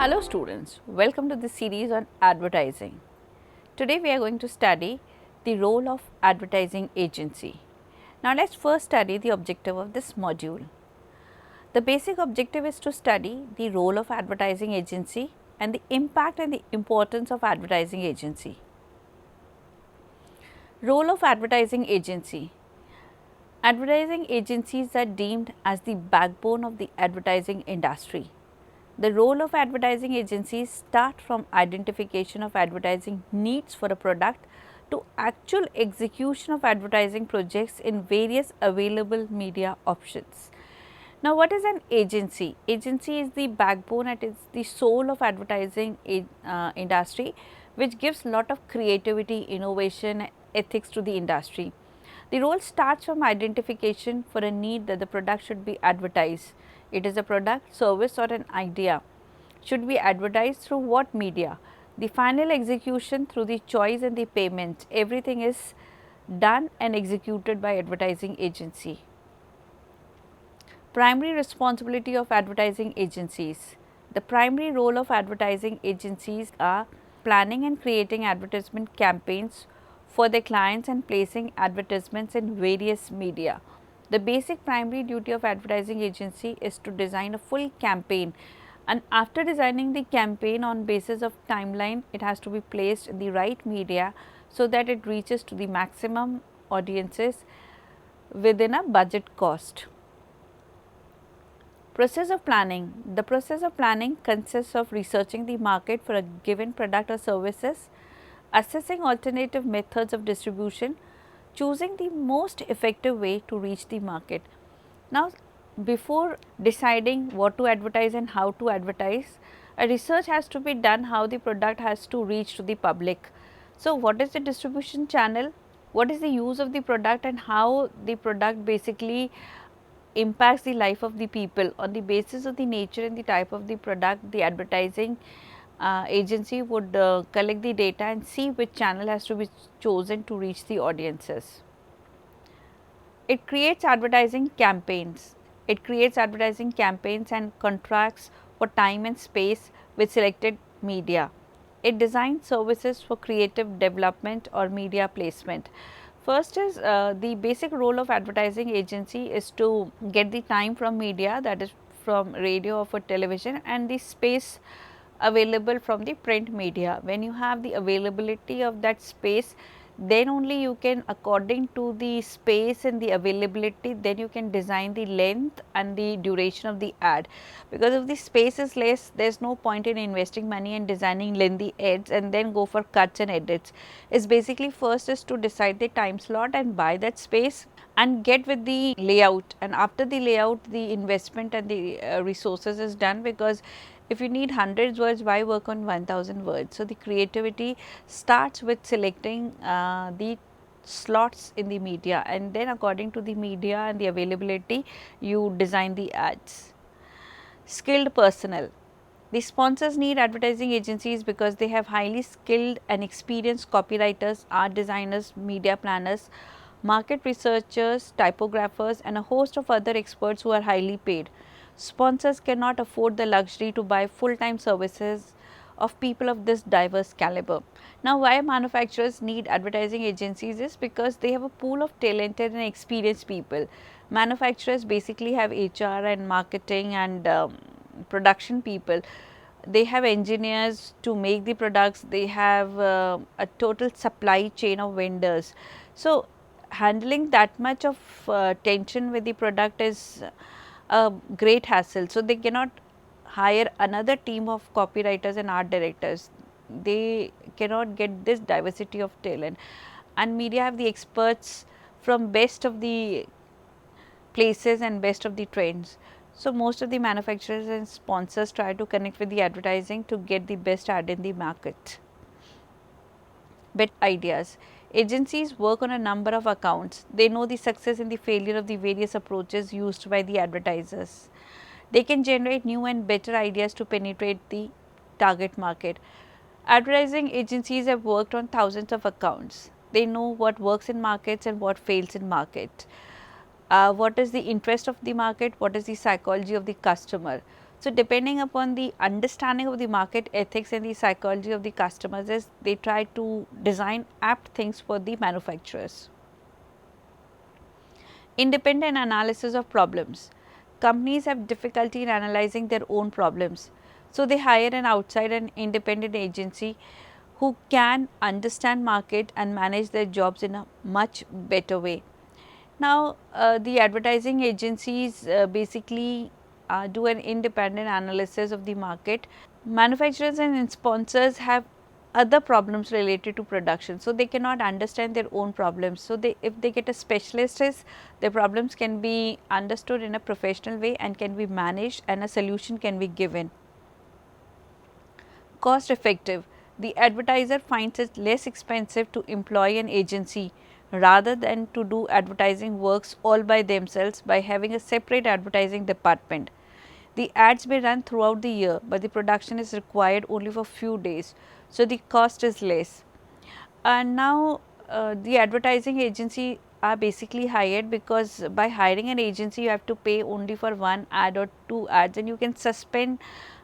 Hello students, welcome to this series on advertising. Today we are going to study the role of advertising agency. Now let's first study the objective of this module. The basic objective is to study the role of advertising agency and the impact and the importance of advertising agency. Role of advertising agency. Advertising agencies are deemed as the backbone of the advertising industry. The role of advertising agencies start from identification of advertising needs for a product to actual execution of advertising projects in various available media options. Now, what is an agency? Agency is the backbone, it is the soul of advertising industry, which gives lot of creativity, innovation, ethics to the industry. The role starts from identification for a need that the product should be advertised. It is a product, service or an idea. Should be advertised through what media? The final execution through the choice and the payment. Everything is done and executed by advertising agency. Primary responsibility of advertising agencies. The primary role of advertising agencies are planning and creating advertisement campaigns for their clients and placing advertisements in various media. The basic primary duty of advertising agency is to design a full campaign, and after designing the campaign on basis of timeline, it has to be placed in the right media so that it reaches to the maximum audiences within a budget cost. Process of planning. The process of planning consists of researching the market for a given product or services, assessing alternative methods of distribution, choosing the most effective way to reach the market. Now, before deciding what to advertise and how to advertise, a research has to be done how the product has to reach to the public. So, what is the distribution channel, what is the use of the product and how the product basically impacts the life of the people. On the basis of the nature and the type of the product, the advertising agency would collect the data and see which channel has to be chosen to reach the audiences. It creates advertising campaigns. It creates advertising campaigns and contracts for time and space with selected media. It designs services for creative development or media placement. First is the basic role of advertising agency is to get the time from media, that is from radio or for television, and the space available from the print media. When you have the availability of that space, then only you can, according to the space and the availability, then you can design the length and the duration of the ad. Because if the space is less, there is no point in investing money and designing lengthy ads and then go for cuts and edits. It's basically first is to decide the time slot and buy that space and get with the layout, and after the layout the investment and the resources is done, because if you need 100 words, why work on 1000 words? So, the creativity starts with selecting the slots in the media, and then according to the media and the availability you design the ads. Skilled personnel. The sponsors need advertising agencies because they have highly skilled and experienced copywriters, art designers, media planners, market researchers, typographers and a host of other experts who are highly paid. Sponsors cannot afford the luxury to buy full-time services of people of this diverse caliber. Now, why manufacturers need advertising agencies is because they have a pool of talented and experienced people. Manufacturers basically have HR and marketing and production people. They have engineers to make the products, they have a total supply chain of vendors. So, handling that much of tension with the product is a great hassle. So, they cannot hire another team of copywriters and art directors. They cannot get this diversity of talent, and media have the experts from best of the places and best of the trends. So, most of the manufacturers and sponsors try to connect with the advertising to get the best ad in the market. Bet ideas. Agencies work on a number of accounts. They know the success and the failure of the various approaches used by the advertisers. They can generate new and better ideas to penetrate the target market. Advertising agencies have worked on thousands of accounts. They know what works in markets and what fails in market. What is the interest of the market, what is the psychology of the customer. So, depending upon the understanding of the market ethics and the psychology of the customers, is they try to design apt things for the manufacturers. Independent analysis of problems. Companies have difficulty in analyzing their own problems. So, they hire an outside and independent agency who can understand market and manage their jobs in a much better way. Now, the advertising agencies basically do an independent analysis of the market. Manufacturers and sponsors have other problems related to production, so they cannot understand their own problems. So, if they get a specialist, their problems can be understood in a professional way and can be managed, and a solution can be given. Cost effective. The advertiser finds it less expensive to employ an agency rather than to do advertising works all by themselves by having a separate advertising department. The ads may run throughout the year, but the production is required only for few days, so the cost is less. And now the advertising agency are basically hired, because by hiring an agency you have to pay only for one ad or two ads, and you can suspend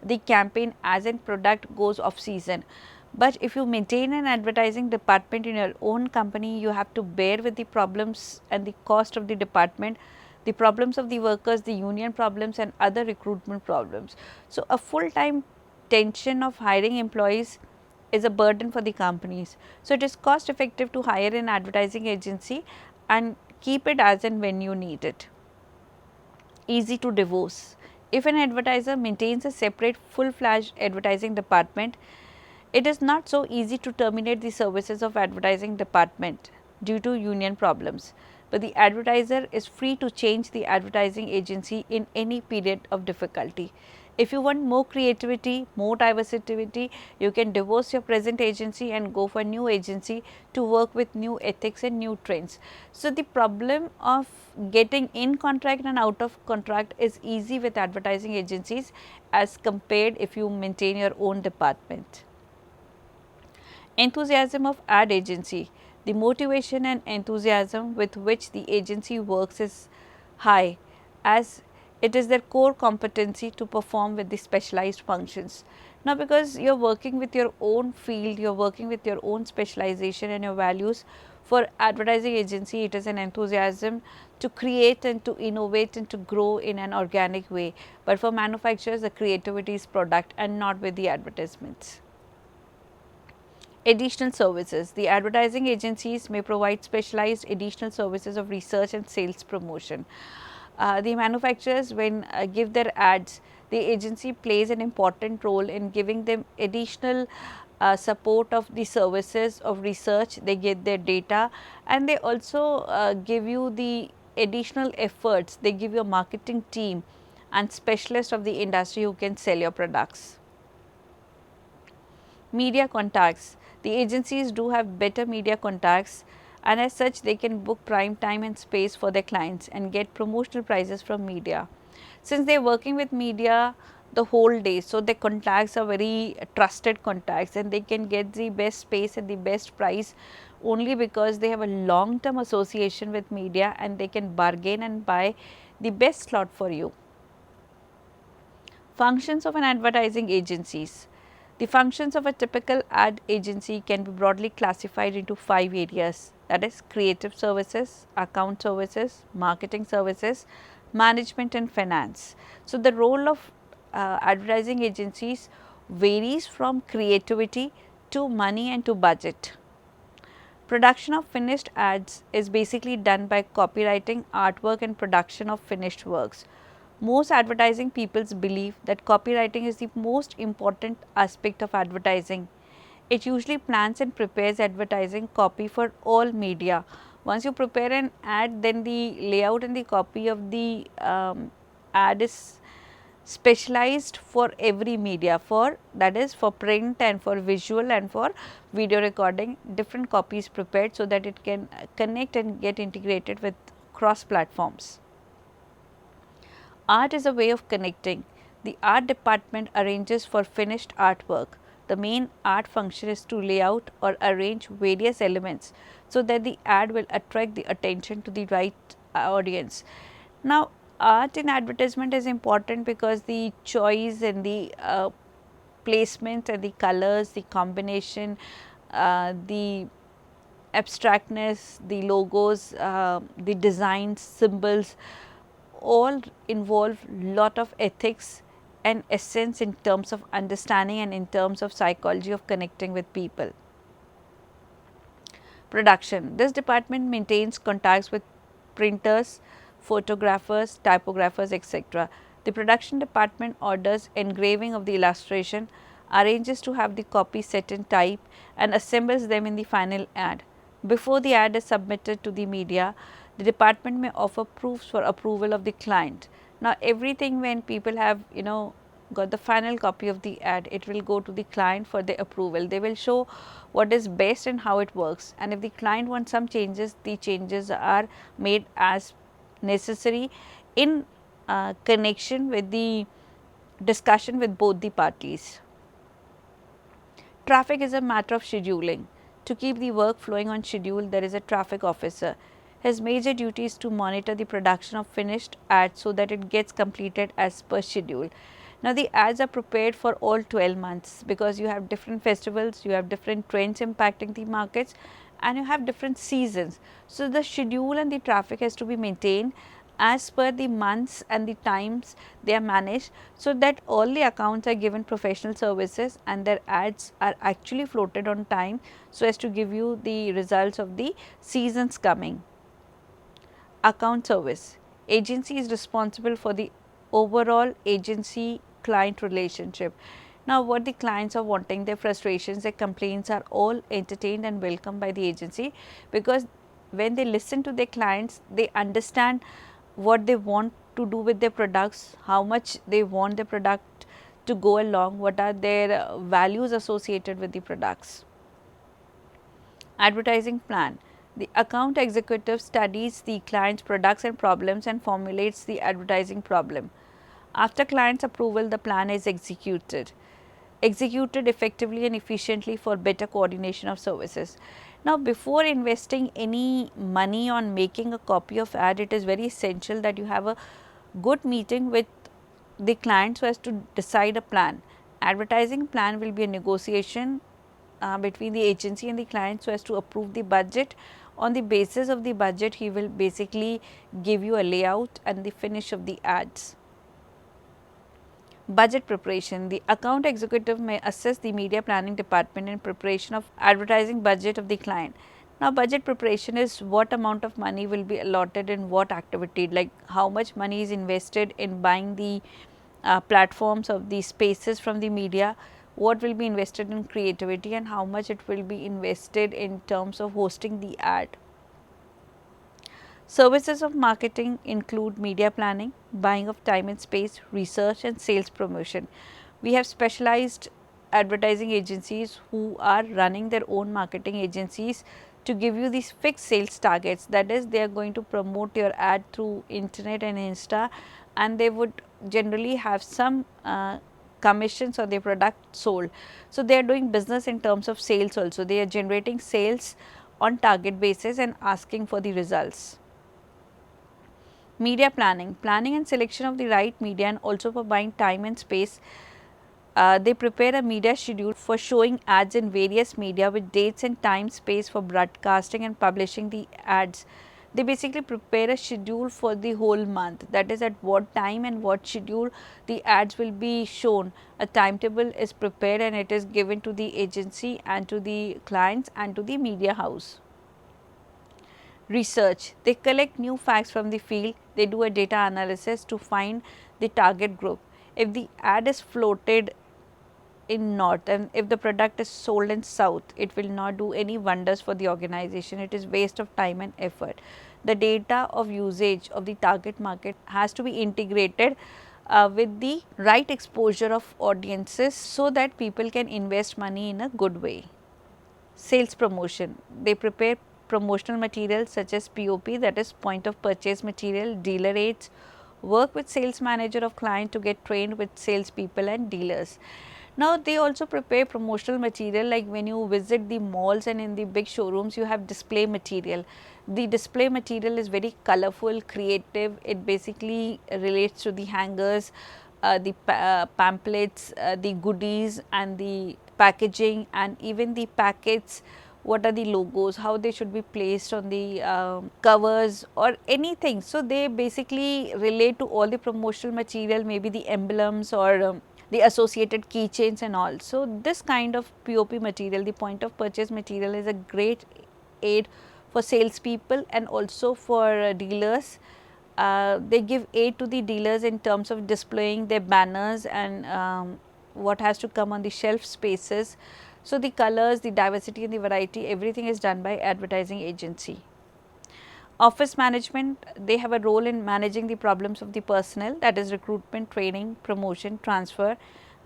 the campaign as a product goes off season. But if you maintain an advertising department in your own company, you have to bear with the problems and the cost of the department, the problems of the workers, the union problems and other recruitment problems. So, a full time tension of hiring employees is a burden for the companies. So, it is cost effective to hire an advertising agency and keep it as and when you need it. Easy to divorce. If an advertiser maintains a separate full-fledged advertising department, it is not so easy to terminate the services of advertising department due to union problems, but the advertiser is free to change the advertising agency in any period of difficulty. If you want more creativity, more diversity, you can divorce your present agency and go for new agency to work with new ethics and new trends. So, the problem of getting in contract and out of contract is easy with advertising agencies as compared if you maintain your own department. Enthusiasm of ad agency. The motivation and enthusiasm with which the agency works is high, as it is their core competency to perform with the specialized functions. Now, because you are working with your own field, you are working with your own specialization and your values, for advertising agency it is an enthusiasm to create and to innovate and to grow in an organic way, but for manufacturers the creativity is product and not with the advertisements. Additional services. The advertising agencies may provide specialized additional services of research and sales promotion. The manufacturers, when give their ads, the agency plays an important role in giving them additional support of the services of research. They get their data, and they also give you the additional efforts. They give you a marketing team and specialist of the industry who can sell your products. Media contacts. The agencies do have better media contacts, and as such they can book prime time and space for their clients and get promotional prices from media. Since they are working with media the whole day, so their contacts are very trusted contacts, and they can get the best space and the best price only because they have a long term association with media, and they can bargain and buy the best slot for you. Functions of an advertising agencies. The functions of a typical ad agency can be broadly classified into 5 areas, that is creative services, account services, marketing services, management and finance. So, the role of advertising agencies varies from creativity to money and to budget. Production of finished ads is basically done by copywriting, artwork and production of finished works. Most advertising peoples believe that copywriting is the most important aspect of advertising. It usually plans and prepares advertising copy for all media. Once you prepare an ad, then the layout and the copy of the ad is specialized for every media, for that is for print and for visual and for video recording. Different copies prepared so that it can connect and get integrated with cross platforms. Art is a way of connecting. The art department arranges for finished artwork. The main art function is to lay out or arrange various elements so that the ad will attract the attention to the right audience. Now, art in advertisement is important because the choice and the placement and the colors, the combination, the abstractness, the logos, the designs, symbols, all involve lot of ethics and essence in terms of understanding and in terms of psychology of connecting with people. Production. This department maintains contacts with printers, photographers, typographers, etc. The production department orders engraving of the illustration, arranges to have the copy set in type and assembles them in the final ad. Before the ad is submitted to the media, the department may offer proofs for approval of the client. Now, everything when people have got the final copy of the ad, it will go to the client for the approval. They will show what is best and how it works, and if the client wants some changes, the changes are made as necessary in connection with the discussion with both the parties. Traffic is a matter of scheduling. To keep the work flowing on schedule, there is a traffic officer. His major duty is to monitor the production of finished ads so that it gets completed as per schedule. Now, the ads are prepared for all 12 months because you have different festivals, you have different trends impacting the markets, and you have different seasons. So, the schedule and the traffic has to be maintained as per the months and the times they are managed, so that all the accounts are given professional services and their ads are actually floated on time, so as to give you the results of the seasons coming. Account service. Agency is responsible for the overall agency client relationship. Now, what the clients are wanting, their frustrations, their complaints are all entertained and welcomed by the agency, because when they listen to their clients, they understand what they want to do with their products, how much they want the product to go along, what are their values associated with the products. Advertising plan. The account executive studies the client's products and problems and formulates the advertising problem. After client's approval, the plan is executed effectively and efficiently for better coordination of services. Now, before investing any money on making a copy of ad, it is very essential that you have a good meeting with the client so as to decide a plan. Advertising plan will be a negotiation between the agency and the client so as to approve the budget. On the basis of the budget, he will basically give you a layout and the finish of the ads. Budget preparation. The account executive may assist the media planning department in preparation of advertising budget of the client. Now, budget preparation is what amount of money will be allotted in what activity, like how much money is invested in buying the platforms of the spaces from the media, what will be invested in creativity and how much it will be invested in terms of hosting the ad. Services of marketing include media planning, buying of time and space, research and sales promotion. We have specialized advertising agencies who are running their own marketing agencies to give you these fixed sales targets. That is, they are going to promote your ad through internet and Insta, and they would generally have some commissions on their product sold. So, they are doing business in terms of sales also. They are generating sales on target basis and asking for the results. Media planning, planning and selection of the right media and also for buying time and space. They prepare a media schedule for showing ads in various media with dates and time space for broadcasting and publishing the ads. They basically prepare a schedule for the whole month, that is at what time and what schedule the ads will be shown. A timetable is prepared and it is given to the agency and to the clients and to the media house. Research, they collect new facts from the field, they do a data analysis to find the target group. If the ad is floated in north and if the product is sold in south, it will not do any wonders for the organization. It is waste of time and effort. The data of usage of the target market has to be integrated with the right exposure of audiences so that people can invest money in a good way. Sales promotion, they prepare promotional materials such as POP, that is point of purchase material, dealer aids, work with sales manager of client to get trained with sales people and dealers. Now they also prepare promotional material, like when you visit the malls and in the big showrooms you have display material. The display material is very colorful, creative. It basically relates to the hangers, the pamphlets, the goodies and the packaging, and even the packets, what are the logos, how they should be placed on the covers or anything. So they basically relate to all the promotional material, maybe the emblems or the associated keychains and all. So this kind of POP material, the point of purchase material, is a great aid for salespeople and also for dealers. They give aid to the dealers in terms of displaying their banners and what has to come on the shelf spaces. So the colors, the diversity and the variety, everything is done by advertising agency. Office management, they have a role in managing the problems of the personnel, that is recruitment, training, promotion, transfer,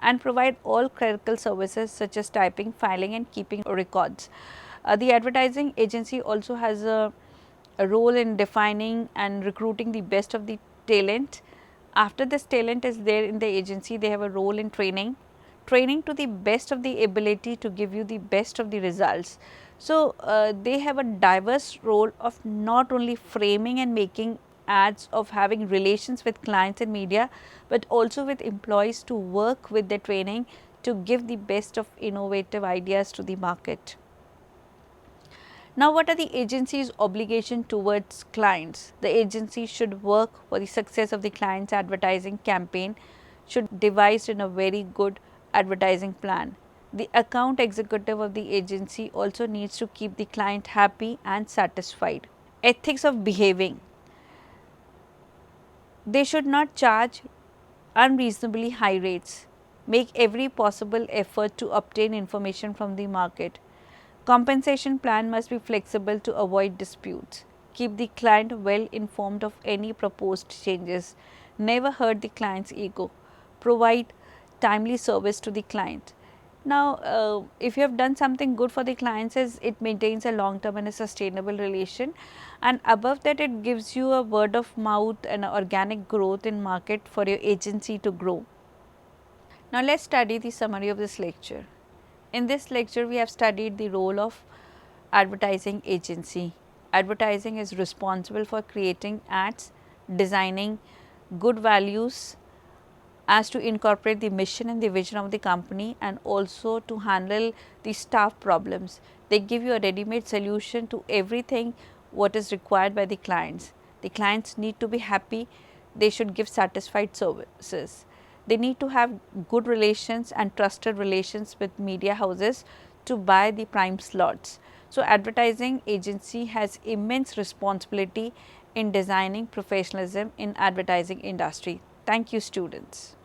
and provide all clerical services such as typing, filing and keeping records. The advertising agency also has a role in defining and recruiting the best of the talent. After this talent is there in the agency, they have a role in training to the best of the ability to give you the best of the results. So, they have a diverse role of not only framing and making ads, of having relations with clients and media, but also with employees to work with the training to give the best of innovative ideas to the market. Now, what are the agency's obligation towards clients? The agency should work for the success of the client's advertising campaign, should devise in a very good advertising plan. The account executive of the agency also needs to keep the client happy and satisfied. Ethics of behaving. They should not charge unreasonably high rates, make every possible effort to obtain information from the market. Compensation plan must be flexible to avoid disputes. Keep the client well informed of any proposed changes. Never hurt the client's ego. Provide timely service to the client. Now, if you have done something good for the clients, it maintains a long term and a sustainable relation, and above that it gives you a word of mouth and organic growth in market for your agency to grow. Now, let us study the summary of this lecture. In this lecture, we have studied the role of advertising agency. Advertising is responsible for creating ads, designing good values as to incorporate the mission and the vision of the company, and also to handle the staff problems. They give you a ready-made solution to everything what is required by the clients. The clients need to be happy, they should give satisfied services. They need to have good relations and trusted relations with media houses to buy the prime slots. So, advertising agency has immense responsibility in designing professionalism in advertising industry. Thank you, students.